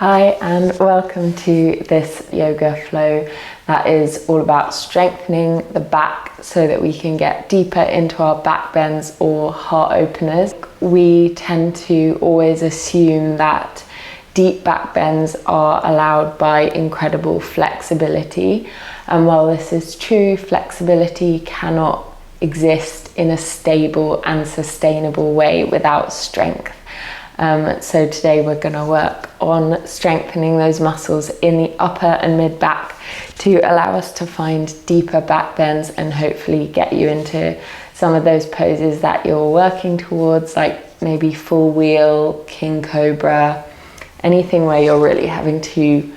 Hi and welcome to this yoga flow that is all about strengthening the back so that we can get deeper into our back bends or heart openers. We tend to always assume that deep back bends are allowed by incredible flexibility, and while this is true, flexibility cannot exist in a stable and sustainable way without strength. So today we're going to work on strengthening those muscles in the upper and mid back to allow us to find deeper back bends and hopefully get you into some of those poses that you're working towards, like maybe full wheel, king cobra, anything where you're really having to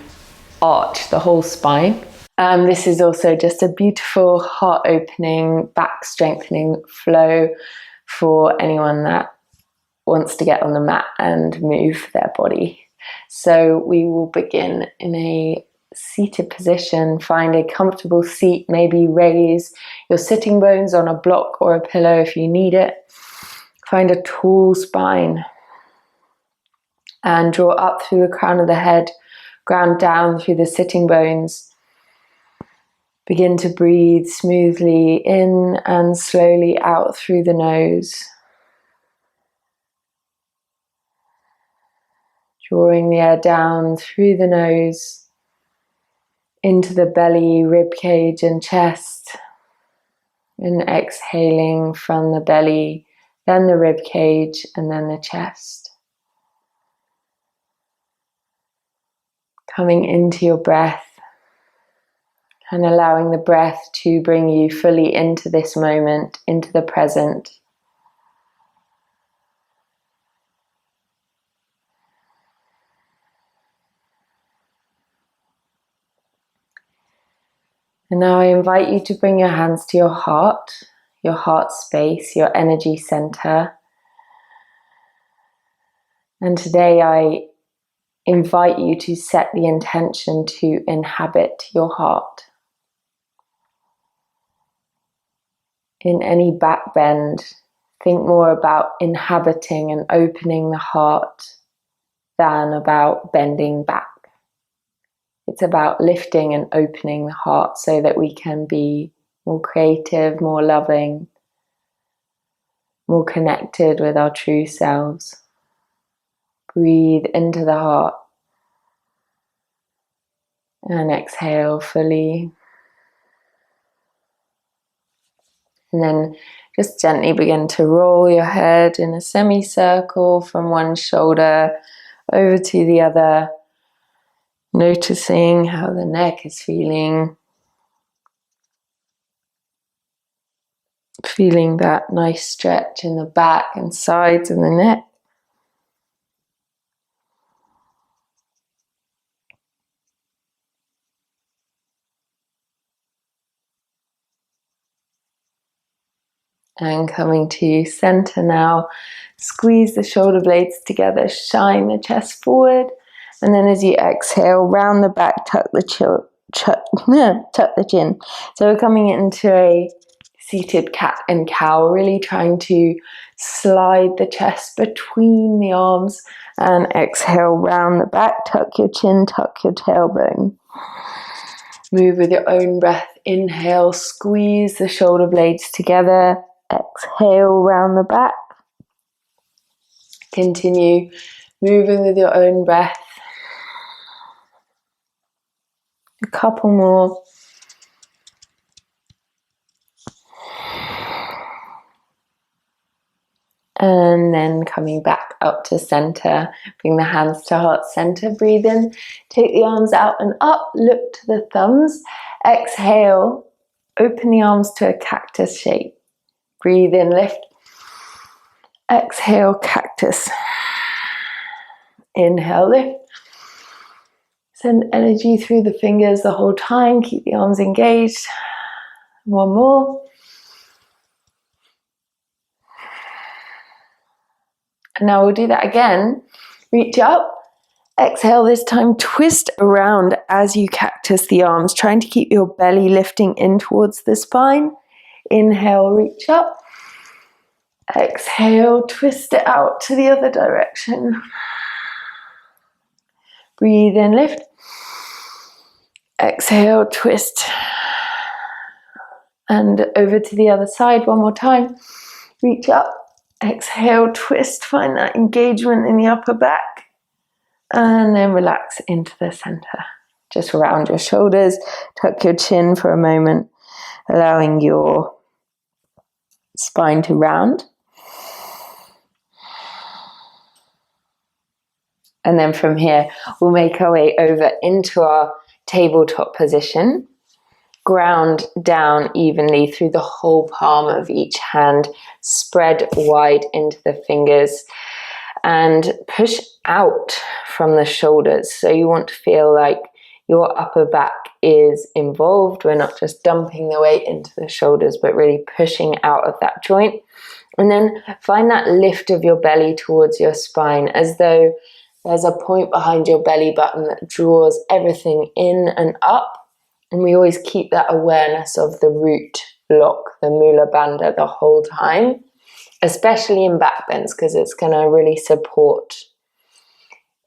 arch the whole spine. This is also just a beautiful heart opening, back strengthening flow for anyone that wants to get on the mat and move their body. So we will begin in a seated position. Find a comfortable seat, maybe raise your sitting bones on a block or a pillow if you need it. Find a tall spine and draw up through the crown of the head, ground down through the sitting bones. Begin to breathe smoothly in and slowly out through the nose. Drawing the air down through the nose, into the belly, rib cage and chest, and exhaling from the belly, then the rib cage and then the chest. Coming into your breath and allowing the breath to bring you fully into this moment, into the present. And now I invite you to bring your hands to your heart space, your energy center. And today I invite you to set the intention to inhabit your heart. In any back bend, think more about inhabiting and opening the heart than about bending back. It's about lifting and opening the heart so that we can be more creative, more loving, more connected with our true selves. Breathe into the heart and exhale fully. And then just gently begin to roll your head in a semicircle from one shoulder over to the other. Noticing how the neck is feeling. Feeling that nice stretch in the back and sides of the neck. And coming to center now. Squeeze the shoulder blades together, shine the chest forward. And then as you exhale, round the back, tuck the chin. So we're coming into a seated cat and cow, really trying to slide the chest between the arms. And exhale, round the back, tuck your chin, tuck your tailbone. Move with your own breath. Inhale, squeeze the shoulder blades together. Exhale, round the back. Continue moving with your own breath. A couple more. And then coming back up to center. Bring the hands to heart center. Breathe in. Take the arms out and up. Look to the thumbs. Exhale. Open the arms to a cactus shape. Breathe in. Lift. Exhale. Cactus. Inhale. Lift. Send energy through the fingers the whole time. Keep the arms engaged. One more. And now we'll do that again. Reach up. Exhale this time. Twist around as you cactus the arms, trying to keep your belly lifting in towards the spine. Inhale, reach up. Exhale, twist it out to the other direction. Breathe in, lift. Exhale, twist. And over to the other side one more time. Reach up. Exhale, twist. Find that engagement in the upper back. And then relax into the center. Just round your shoulders. Tuck your chin for a moment, allowing your spine to round. And then from here, we'll make our way over into our tabletop position. Ground down evenly through the whole palm of each hand. Spread wide into the fingers. And push out from the shoulders. So you want to feel like your upper back is involved. We're not just dumping the weight into the shoulders, but really pushing out of that joint. And then find that lift of your belly towards your spine, as though there's a point behind your belly button that draws everything in and up. And we always keep that awareness of the root block, the mula bandha, the whole time, especially in back bends, because it's going to really support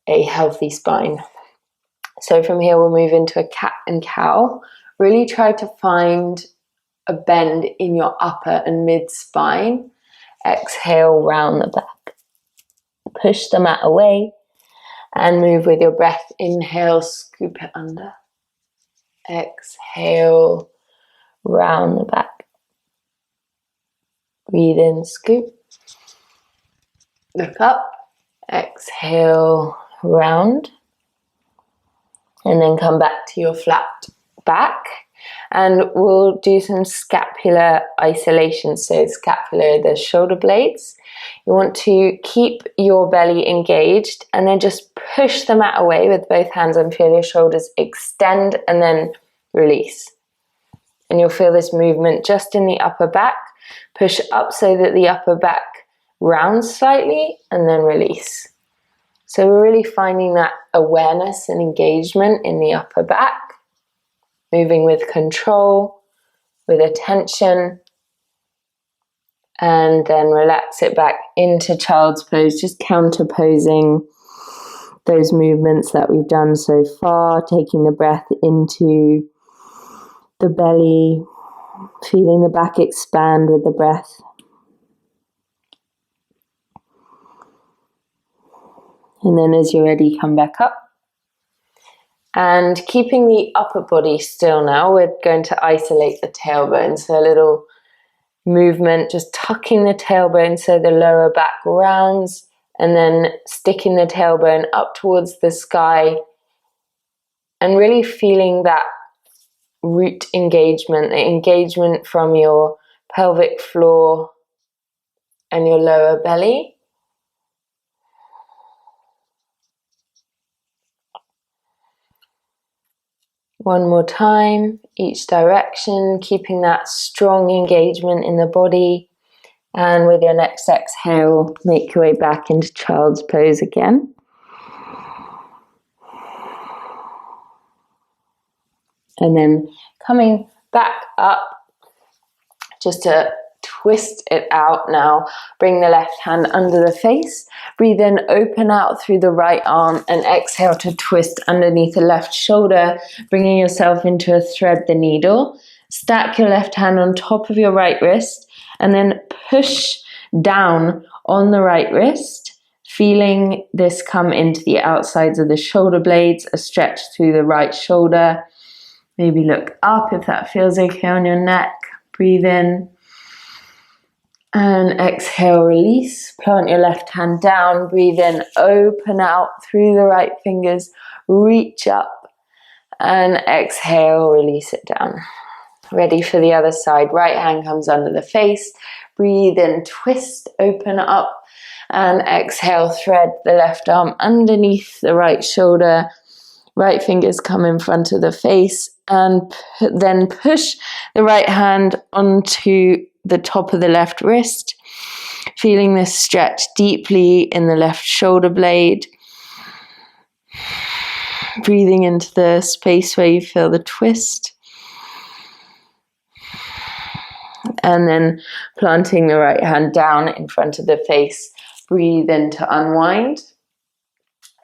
a healthy spine. So from here, we'll move into a cat and cow. Really try to find a bend in your upper and mid spine. Exhale, round the back. Push the mat away. And move with your breath. Inhale, scoop it under. Exhale, round the back. Breathe in, scoop. Look up. Exhale, round. And then come back to your flat back. And we'll do some scapular isolation. So scapula, the shoulder blades. You want to keep your belly engaged and then just push the mat away with both hands and feel your shoulders extend and then release. And you'll feel this movement just in the upper back. Push up so that the upper back rounds slightly and then release. So we're really finding that awareness and engagement in the upper back. Moving with control, with attention. And then relax it back into child's pose, just counterposing those movements that we've done so far, taking the breath into the belly, feeling the back expand with the breath. And then as you're ready, come back up. And keeping the upper body still now, we're going to isolate the tailbone. So a little movement, just tucking the tailbone so the lower back rounds, and then sticking the tailbone up towards the sky and really feeling that root engagement, the engagement from your pelvic floor and your lower belly. One more time, each direction, keeping that strong engagement in the body. And with your next exhale, make your way back into child's pose again. And then coming back up, just to twist it out now. Bring the left hand under the face. Breathe in, open out through the right arm, and exhale to twist underneath the left shoulder, bringing yourself into a thread the needle. Stack your left hand on top of your right wrist, and then push down on the right wrist, feeling this come into the outsides of the shoulder blades, a stretch through the right shoulder. Maybe look up if that feels okay on your neck. Breathe in. And exhale, release. Plant your left hand down. Breathe in, open out through the right fingers. Reach up. And exhale, release it down. Ready for the other side. Right hand comes under the face. Breathe in, twist, open up. And exhale, thread the left arm underneath the right shoulder. Right fingers come in front of the face. And then push the right hand onto the top of the left wrist, feeling this stretch deeply in the left shoulder blade. Breathing into the space where you feel the twist. And then planting the right hand down in front of the face. Breathe in to unwind.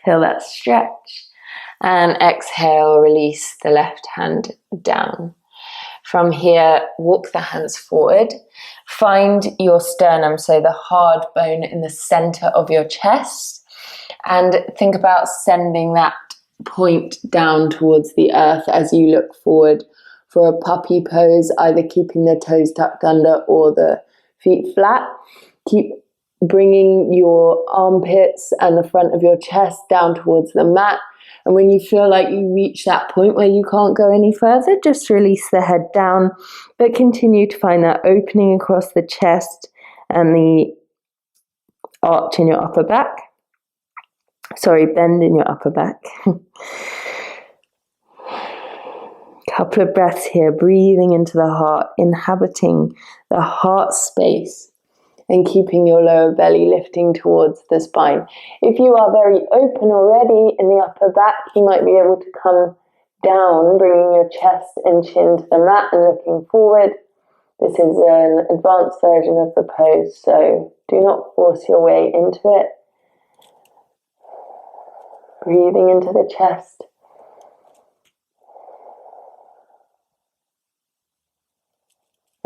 Feel that stretch. And exhale, release the left hand down. From here, walk the hands forward. Find your sternum, so the hard bone in the center of your chest, and think about sending that point down towards the earth as you look forward for a puppy pose, either keeping the toes tucked under or the feet flat. Keep bringing your armpits and the front of your chest down towards the mat. And when you feel like you reach that point where you can't go any further, just release the head down, but continue to find that opening across the chest and the arch in your upper back. Sorry, bend in your upper back. Couple of breaths here, breathing into the heart, inhabiting the heart space, and keeping your lower belly lifting towards the spine. If you are very open already in the upper back, you might be able to come down, bringing your chest and chin to the mat and looking forward. This is an advanced version of the pose, so do not force your way into it. Breathing into the chest.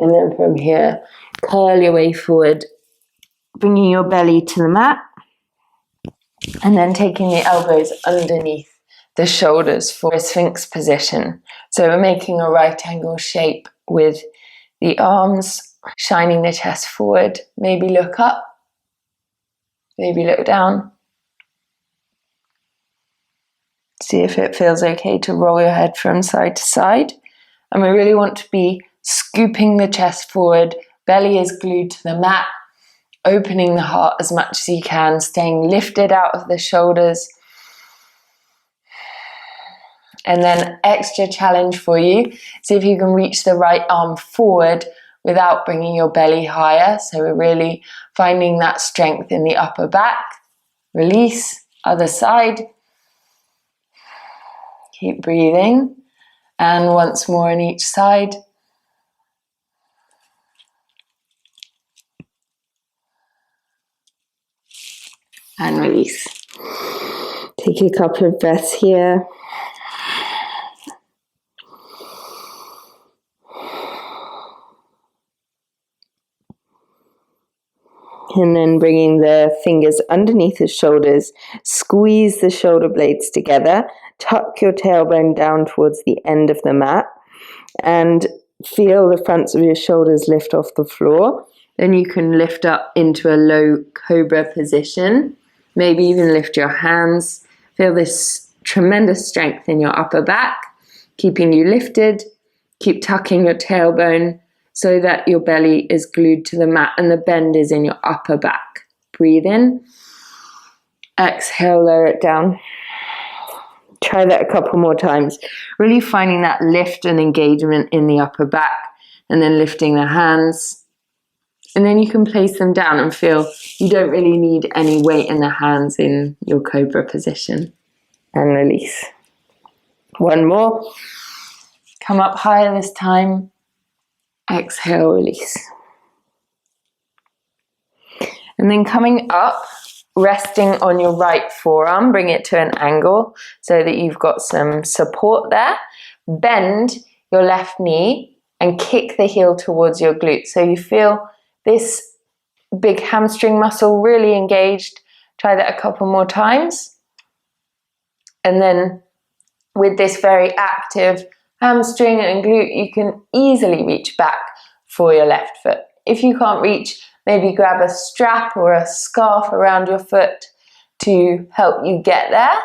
And then from here, curl your way forward, bringing your belly to the mat, and then taking the elbows underneath the shoulders for a sphinx position. So we're making a right angle shape with the arms, shining the chest forward. Maybe look up, maybe look down. See if it feels okay to roll your head from side to side. And we really want to be scooping the chest forward, belly is glued to the mat, opening the heart as much as you can, staying lifted out of the shoulders. And then extra challenge for you, see if you can reach the right arm forward without bringing your belly higher. So we're really finding that strength in the upper back. Release, other side. Keep breathing. And once more on each side. And release. Take a couple of breaths here. And then bringing the fingers underneath the shoulders, squeeze the shoulder blades together, tuck your tailbone down towards the end of the mat, and feel the fronts of your shoulders lift off the floor. Then you can lift up into a low Cobra position. Maybe even lift your hands. Feel this tremendous strength in your upper back, keeping you lifted. Keep tucking your tailbone so that your belly is glued to the mat and the bend is in your upper back. Breathe in. Exhale, lower it down. Try that a couple more times. Really finding that lift and engagement in the upper back, and then lifting the hands. And then you can place them down and feel you don't really need any weight in the hands in your Cobra position. And release. One more. Come up higher this time. Exhale, release. And then coming up, resting on your right forearm, bring it to an angle so that you've got some support there. Bend your left knee and kick the heel towards your glute. So you feel this big hamstring muscle really engaged. Try that a couple more times. And then with this very active hamstring and glute, you can easily reach back for your left foot. If you can't reach, maybe grab a strap or a scarf around your foot to help you get there.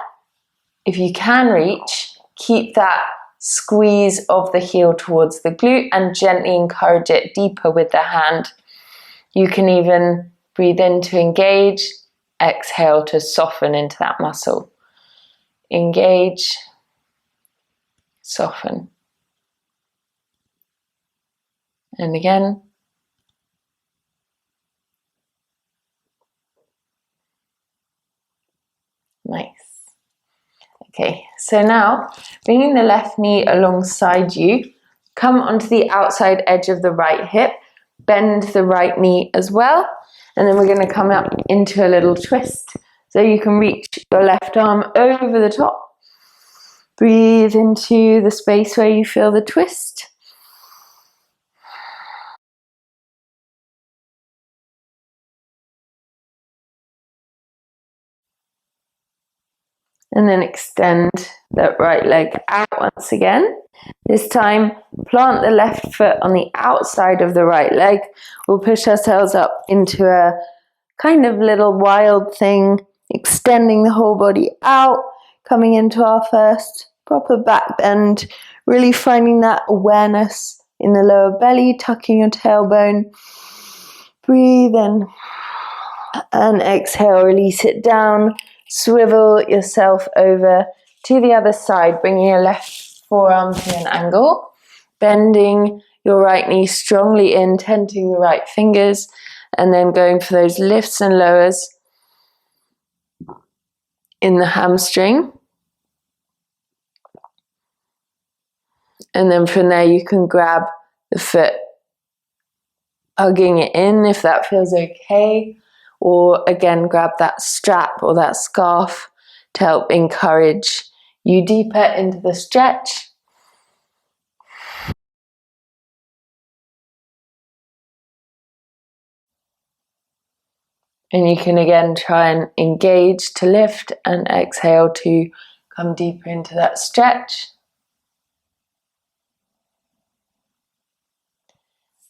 If you can reach, keep that squeeze of the heel towards the glute and gently encourage it deeper with the hand. You can even breathe in to engage, exhale to soften into that muscle. Engage, soften. And again. Nice. Okay, so now bringing the left knee alongside you, come onto the outside edge of the right hip, bend the right knee as well, and then we're going to come up into a little twist. So you can reach your left arm over the top Breathe into the space where you feel the twist. And then extend that right leg out once again. This time, plant the left foot on the outside of the right leg. We'll push ourselves up into a kind of little wild thing, extending the whole body out, coming into our first proper back bend, really finding that awareness in the lower belly, tucking your tailbone. Breathe in and exhale, release it down. Swivel yourself over to the other side, bringing your left forearm to an angle, bending your right knee strongly in, tenting the right fingers, and then going for those lifts and lowers in the hamstring. And then from there you can grab the foot, hugging it in if that feels okay, or again grab that strap or that scarf to help encourage you deeper into the stretch. And you can again try and engage to lift and exhale to come deeper into that stretch.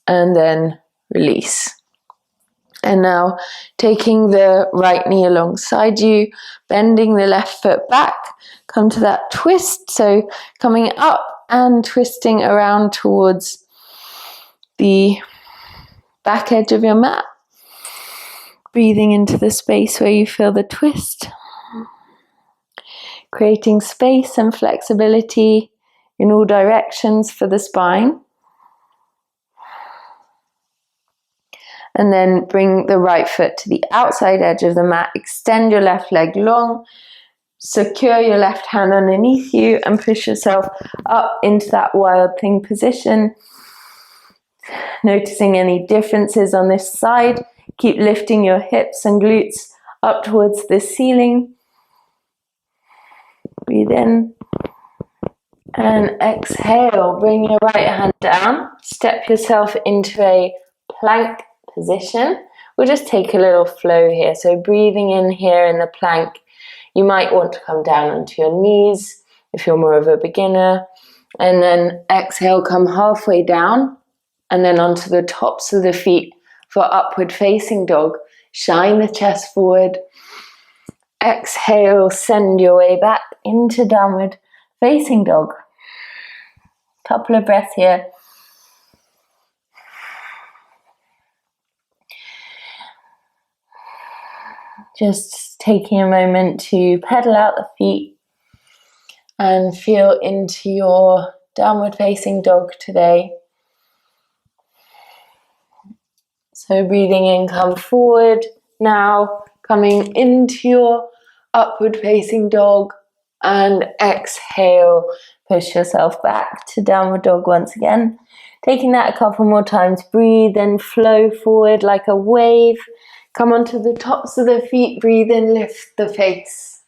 And then release. And now taking the right knee alongside you, bending the left foot back, come to that twist. So coming up and twisting around towards the back edge of your mat. Breathing into the space where you feel the twist. Creating space and flexibility in all directions for the spine. And then bring the right foot to the outside edge of the mat. Extend your left leg long. Secure your left hand underneath you and push yourself up into that wild thing position. Noticing any differences on this side. Keep lifting your hips and glutes up towards the ceiling. Breathe in. And exhale. Bring your right hand down. Step yourself into a plank position. We'll just take a little flow here. So breathing in here in the plank, you might want to come down onto your knees if you're more of a beginner, and then exhale, come halfway down and then onto the tops of the feet for upward facing dog. Shine the chest forward. Exhale, send your way back into downward facing dog. Couple of breaths here. Just taking a moment to pedal out the feet and feel into your downward facing dog today. So breathing in, come forward. Now coming into your upward facing dog, and exhale, push yourself back to downward dog once again. Taking that a couple more times. Breathe and flow forward like a wave. Come onto the tops of the feet, breathe in, lift the face.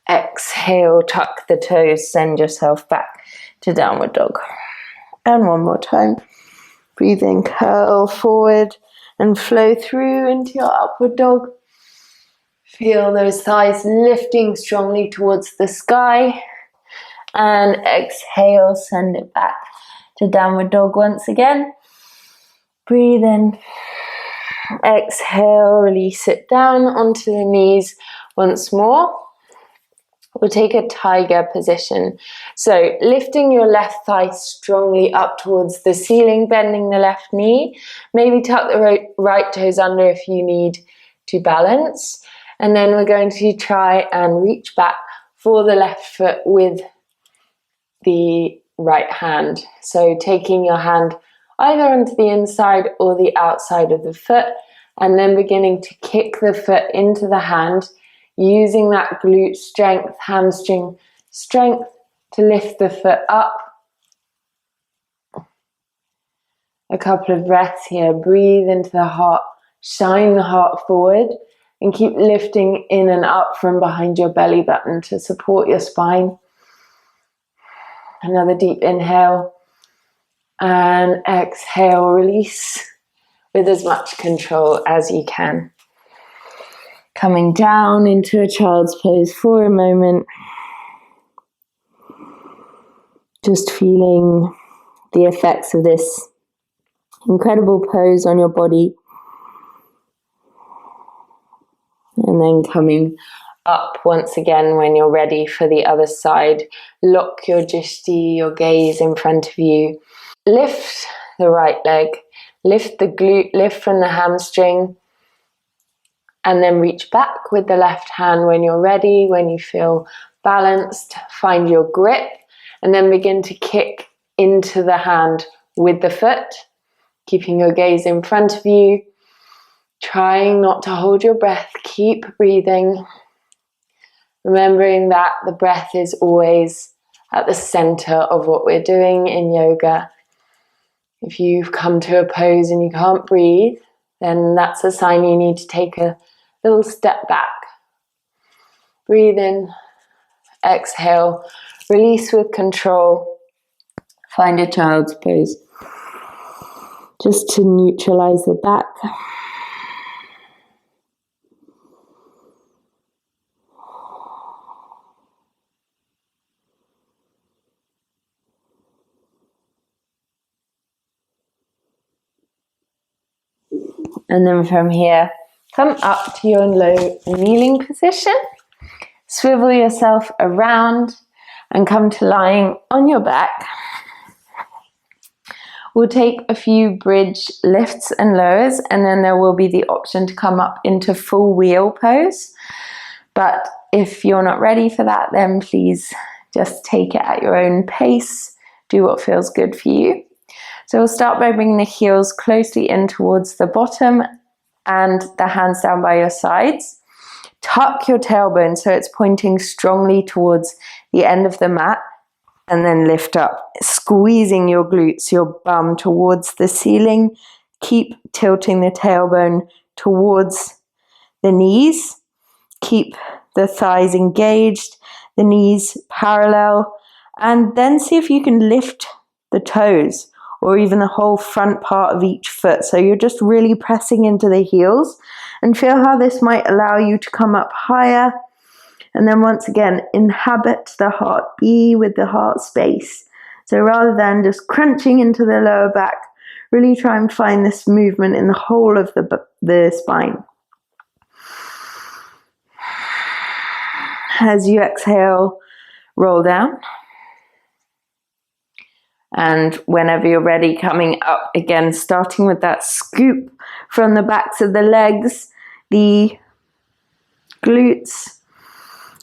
Exhale, tuck the toes, send yourself back to downward dog. And one more time. Breathe in, curl forward and flow through into your upward dog. Feel those thighs lifting strongly towards the sky. And exhale, send it back to downward dog once again. Breathe in. Exhale, release it down onto the knees once more. We'll take a tiger position. So lifting your left thigh strongly up towards the ceiling, bending the left knee. Maybe tuck the right toes under if you need to balance. And then we're going to try and reach back for the left foot with the right hand. So taking your hand either onto the inside or the outside of the foot, and then beginning to kick the foot into the hand, using that glute strength, hamstring strength to lift the foot up. A couple of breaths here. Breathe into the heart, shine the heart forward, and keep lifting in and up from behind your belly button to support your spine. Another deep inhale and exhale, release with as much control as you can. Coming down into a child's pose for a moment. Just feeling the effects of this incredible pose on your body. And then coming up once again when you're ready for the other side. Lock your drishti, your gaze in front of you. Lift the right leg. Lift the glute, lift from the hamstring. And then reach back with the left hand when you're ready, when you feel balanced. Find your grip and then begin to kick into the hand with the foot, keeping your gaze in front of you. Trying not to hold your breath, keep breathing. Remembering that the breath is always at the center of what we're doing in yoga. If you've come to a pose and you can't breathe, then that's a sign you need to take a little step back. Breathe in, exhale, release with control. Find a child's pose. Just to neutralize the back. And then from here, come up to your low kneeling position. Swivel yourself around and come to lying on your back. We'll take a few bridge lifts and lowers, and then there will be the option to come up into full wheel pose. But if you're not ready for that, then please just take it at your own pace. Do what feels good for you. So we'll start by bringing the heels closely in towards the bottom and the hands down by your sides. Tuck your tailbone so it's pointing strongly towards the end of the mat, and then lift up, squeezing your glutes, your bum towards the ceiling. Keep tilting the tailbone towards the knees. Keep the thighs engaged, the knees parallel, and then see if you can lift the toes or even the whole front part of each foot. So you're just really pressing into the heels, and feel how this might allow you to come up higher. And then once again, inhabit the heart, be with the heart space. So rather than just crunching into the lower back, really try and find this movement in the whole of the spine. As you exhale, roll down. And whenever you're ready, coming up again, starting with that scoop from the backs of the legs, the glutes,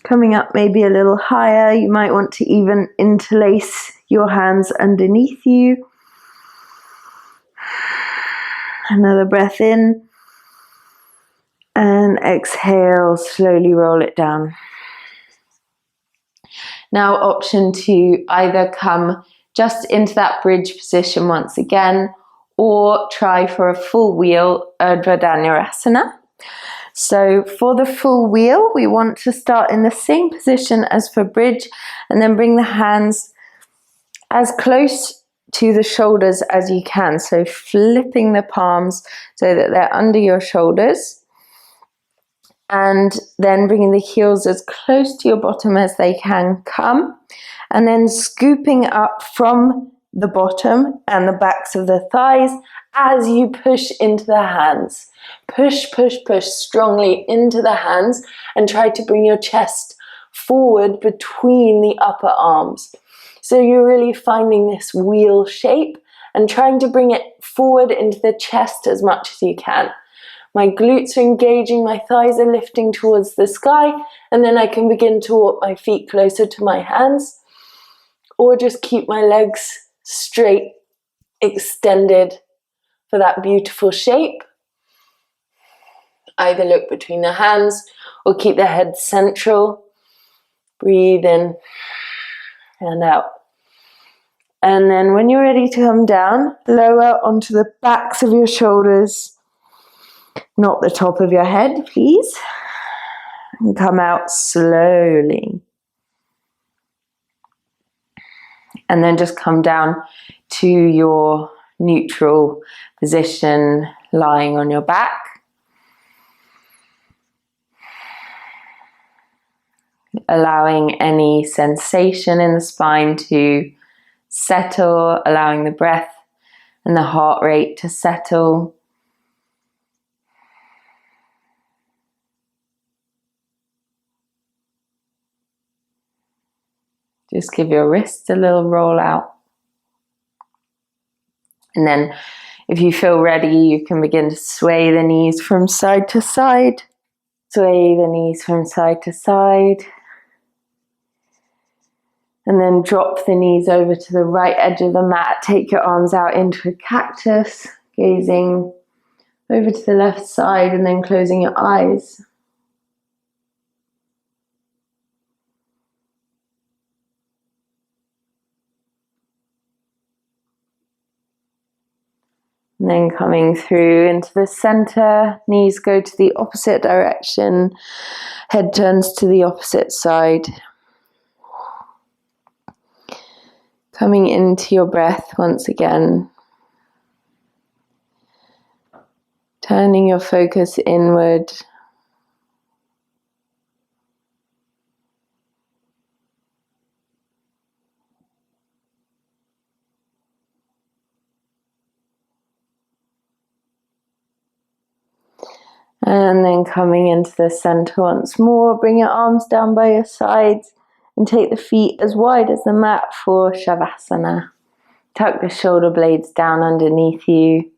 coming up maybe a little higher. You might want to even interlace your hands underneath you. Another breath in. And exhale, slowly roll it down. Now option to either come just into that bridge position once again, or try for a full wheel Urdhva Dhanurasana. So for the full wheel, we want to start in the same position as for bridge, and then bring the hands as close to the shoulders as you can. So flipping the palms so that they're under your shoulders, and then bringing the heels as close to your bottom as they can come, and then scooping up from the bottom and the backs of the thighs as you push into the hands. Push, push, push strongly into the hands, and try to bring your chest forward between the upper arms. So you're really finding this wheel shape and trying to bring it forward into the chest as much as you can. My glutes are engaging, my thighs are lifting towards the sky, and then I can begin to walk my feet closer to my hands, or just keep my legs straight, extended for that beautiful shape. Either look between the hands or keep the head central. Breathe in and out. And then when you're ready to come down, lower onto the backs of your shoulders, not the top of your head, please. And come out slowly. And then just come down to your neutral position, lying on your back. Allowing any sensation in the spine to settle, allowing the breath and the heart rate to settle. Just give your wrists a little roll out. And then if you feel ready, you can begin to sway the knees from side to side. Sway the knees from side to side. And then drop the knees over to the right edge of the mat. Take your arms out into a cactus, gazing over to the left side and then closing your eyes. And then coming through into the center, knees go to the opposite direction, head turns to the opposite side. Coming into your breath once again. Turning your focus inward. And then coming into the center once more, bring your arms down by your sides and take the feet as wide as the mat for Savasana. Tuck the shoulder blades down underneath you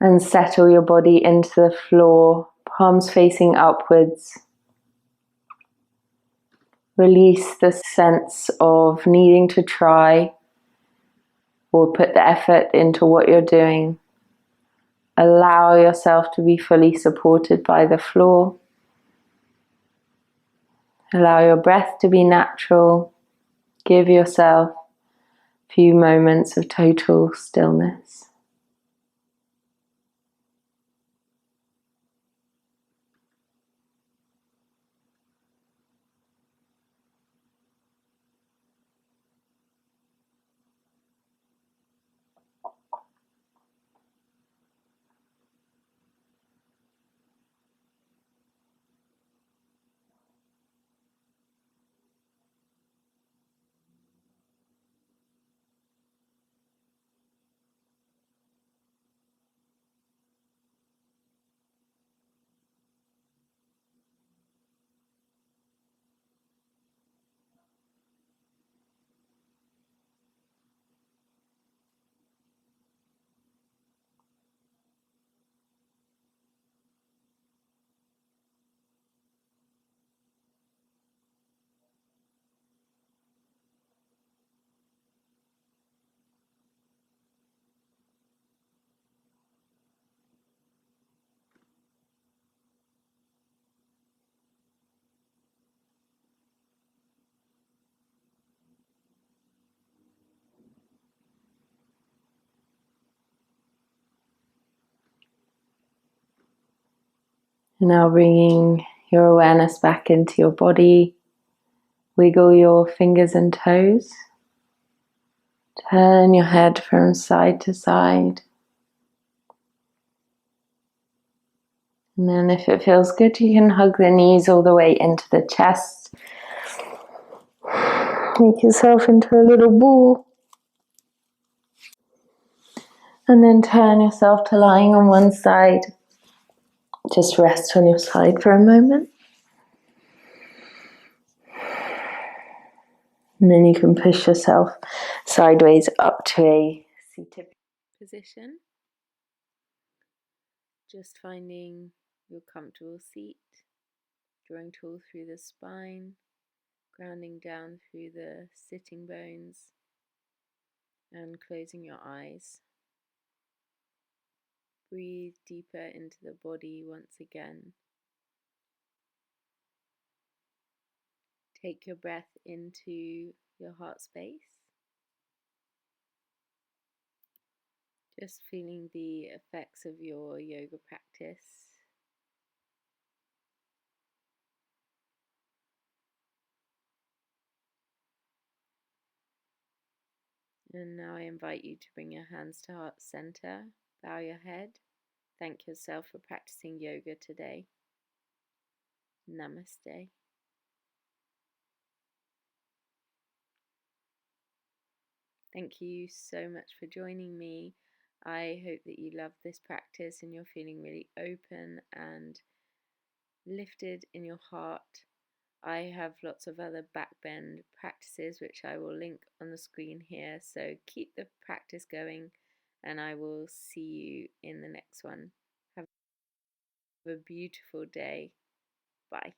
and settle your body into the floor, palms facing upwards. Release the sense of needing to try or put the effort into what you're doing. Allow yourself to be fully supported by the floor. Allow your breath to be natural. Give yourself a few moments of total stillness. Now bringing your awareness back into your body. Wiggle your fingers and toes. Turn your head from side to side. And then if it feels good, you can hug the knees all the way into the chest. Make yourself into a little ball. And then turn yourself to lying on one side. Just rest on your side for a moment. And then you can push yourself sideways up to a seated position. Just finding your comfortable seat, drawing tall through the spine, grounding down through the sitting bones, and closing your eyes. Breathe deeper into the body once again. Take your breath into your heart space. Just feeling the effects of your yoga practice. And now I invite you to bring your hands to heart center, bow your head, thank yourself for practicing yoga today. Namaste. Thank you so much for joining me. I hope that you love this practice and you're feeling really open and lifted in your heart. I have lots of other backbend practices which I will link on the screen here, so keep the practice going and I will see you in the next one. Have a beautiful day. Bye.